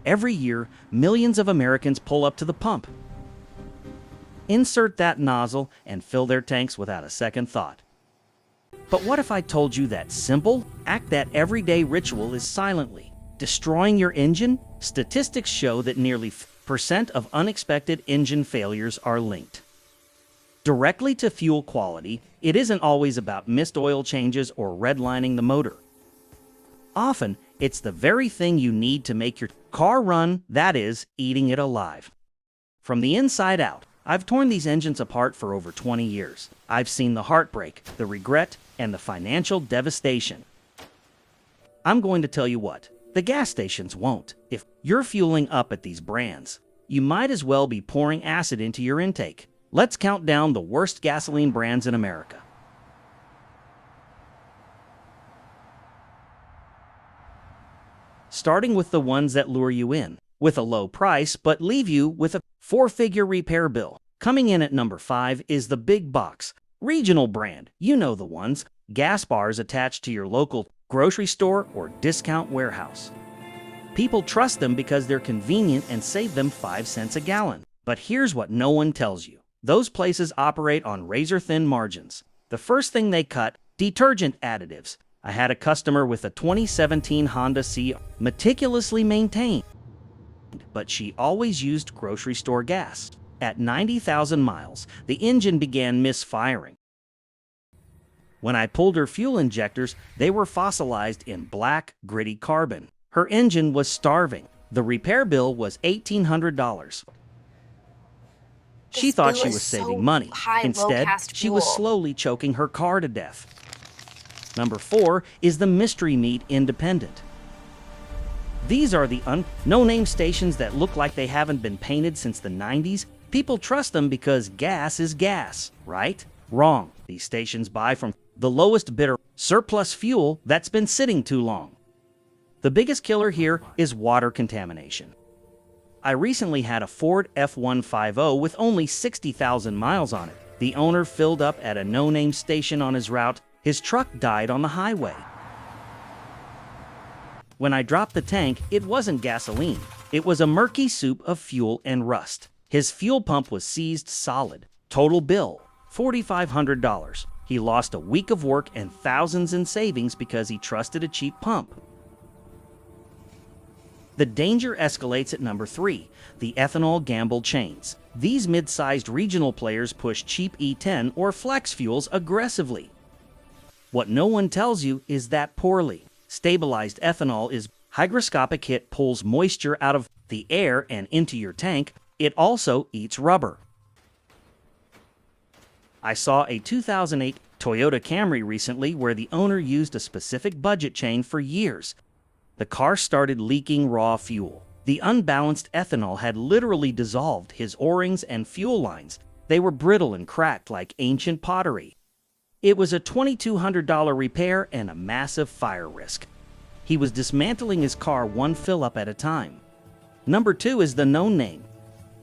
Every year, millions of Americans pull up to the pump, insert that nozzle, and fill their tanks without a second thought. But what if I told you that simple, that everyday ritual is silently destroying your engine? Statistics show that nearly 50% of unexpected engine failures are linked directly to fuel quality. It isn't always about missed oil changes or redlining the motor. Often, it's the very thing you need to make your car run, that is, eating it alive. From the inside out, I've torn these engines apart for over 20 years. I've seen the heartbreak, the regret, and the financial devastation. I'm going to tell you what, the gas stations won't. If you're fueling up at these brands, you might as well be pouring acid into your intake. Let's count down the worst gasoline brands in America. Starting with the ones that lure you in with a low price but leave you with a four-figure repair bill. Coming in at number 5 is the big box regional brand. You know the ones, gas bars attached to your local grocery store or discount warehouse. People trust them because they're convenient and save them 5 cents a gallon. But here's what no one tells you. Those places operate on razor-thin margins. The first thing they cut, detergent additives. I had a customer with a 2017 Honda C, meticulously maintained, but she always used grocery store gas. At 90,000 miles, the engine began misfiring. When I pulled her fuel injectors, they were fossilized in black, gritty carbon. Her engine was starving. The repair bill was $1,800. She thought she was saving money. Instead, she was slowly choking her car to death. Number 4 is the mystery meat independent. These are the no-name stations that look like they haven't been painted since the 90s. People trust them because gas is gas, right? Wrong. These stations buy from the lowest bidder surplus fuel that's been sitting too long. The biggest killer here is water contamination. I recently had a Ford F-150 with only 60,000 miles on it. The owner filled up at a no-name station on his route. His truck died on the highway. When I dropped the tank, it wasn't gasoline. It was a murky soup of fuel and rust. His fuel pump was seized solid. Total bill, $4,500. He lost a week of work and thousands in savings because he trusted a cheap pump. The danger escalates at number 3, the ethanol gamble chains. These mid-sized regional players push cheap E10 or flex fuels aggressively. What no one tells you is that poorly stabilized ethanol is hygroscopic. It pulls moisture out of the air and into your tank. It also eats rubber. I saw a 2008 Toyota Camry recently where the owner used a specific budget chain for years. The car started leaking raw fuel. The unbalanced ethanol had literally dissolved his O-rings and fuel lines. They were brittle and cracked like ancient pottery. It was a $2,200 repair and a massive fire risk. He was dismantling his car one fill-up at a time. Number 2 is the known name,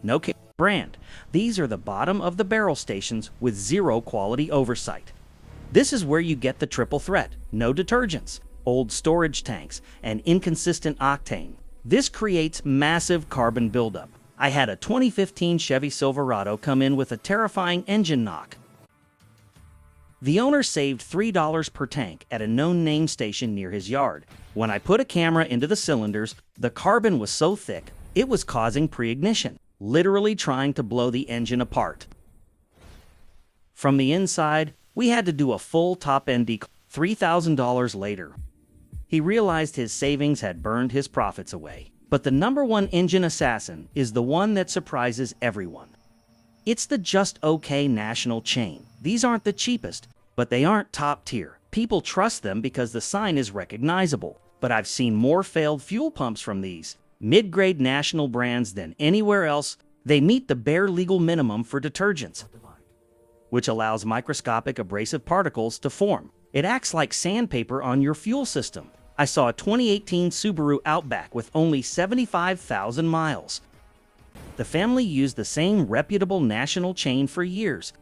no brand. These are the bottom of the barrel stations with zero quality oversight. This is where you get the triple threat: no detergents, old storage tanks, and inconsistent octane. This creates massive carbon buildup. I had a 2015 Chevy Silverado come in with a terrifying engine knock. The owner saved $3 per tank at a known name station near his yard. When I put a camera into the cylinders, the carbon was so thick, it was causing pre-ignition, literally trying to blow the engine apart. From the inside, we had to do a full top-end decal. $3,000 later, he realized his savings had burned his profits away. But the number 1 engine assassin is the one that surprises everyone. It's the Just OK national chain. These aren't the cheapest, but they aren't top tier. People trust them because the sign is recognizable. But I've seen more failed fuel pumps from these mid-grade national brands than anywhere else. They meet the bare legal minimum for detergents, which allows microscopic abrasive particles to form. It acts like sandpaper on your fuel system. I saw a 2018 Subaru Outback with only 75,000 miles. The family used the same reputable national chain for years.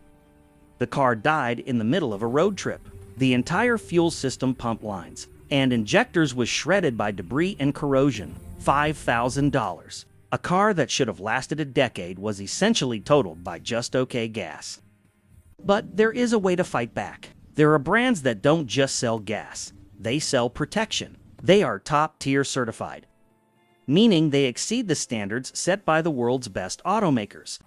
The car died in the middle of a road trip. The entire fuel system, pump lines, and injectors was shredded by debris and corrosion. $5,000. A car that should have lasted a decade was essentially totaled by just okay gas. But there is a way to fight back. There are brands that don't just sell gas, they sell protection. They are top-tier certified, meaning they exceed the standards set by the world's best automakers.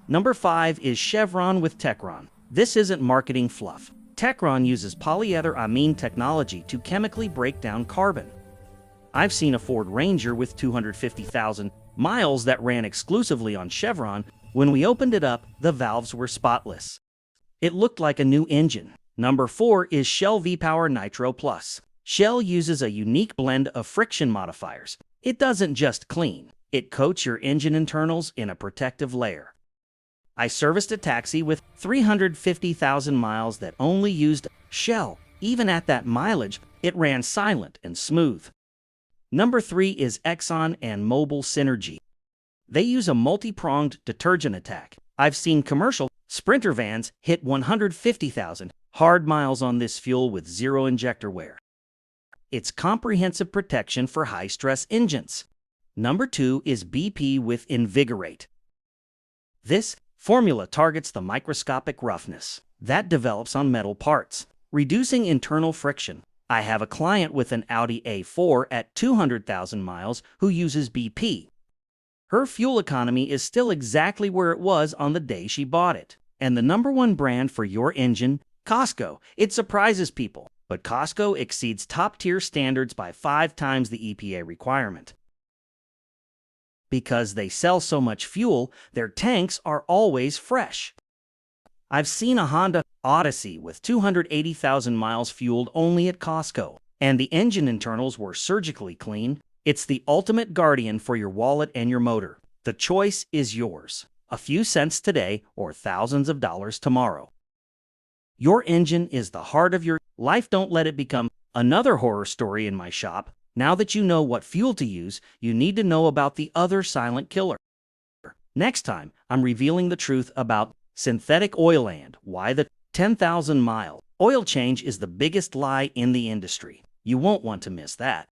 Number 5 is Chevron with Techron. This isn't marketing fluff. Techron uses polyether-amine technology to chemically break down carbon. I've seen a Ford Ranger with 250,000 miles that ran exclusively on Chevron. When we opened it up, the valves were spotless. It looked like a new engine. Number 4 is Shell V-Power Nitro Plus. Shell uses a unique blend of friction modifiers. It doesn't just clean, it coats your engine internals in a protective layer. I serviced a taxi with 350,000 miles that only used Shell. Even at that mileage, it ran silent and smooth. Number 3 is Exxon and Mobil Synergy. They use a multi-pronged detergent attack. I've seen commercial Sprinter vans hit 150,000 hard miles on this fuel with zero injector wear. It's comprehensive protection for high-stress engines. Number 2 is BP with Invigorate. This formula targets the microscopic roughness that develops on metal parts, reducing internal friction. I have a client with an Audi A4 at 200,000 miles who uses BP. Her fuel economy is still exactly where it was on the day she bought it. And the number 1 brand for your engine, Costco. It surprises people, but Costco exceeds top-tier standards by 5 times the EPA requirement. Because they sell so much fuel, their tanks are always fresh. I've seen a Honda Odyssey with 280,000 miles fueled only at Costco, and the engine internals were surgically clean. It's the ultimate guardian for your wallet and your motor. The choice is yours. A few cents today or thousands of dollars tomorrow. Your engine is the heart of your life. Don't let it become another horror story in my shop. Now that you know what fuel to use, you need to know about the other silent killer. Next time, I'm revealing the truth about synthetic oil and why the 10,000-mile oil change is the biggest lie in the industry. You won't want to miss that.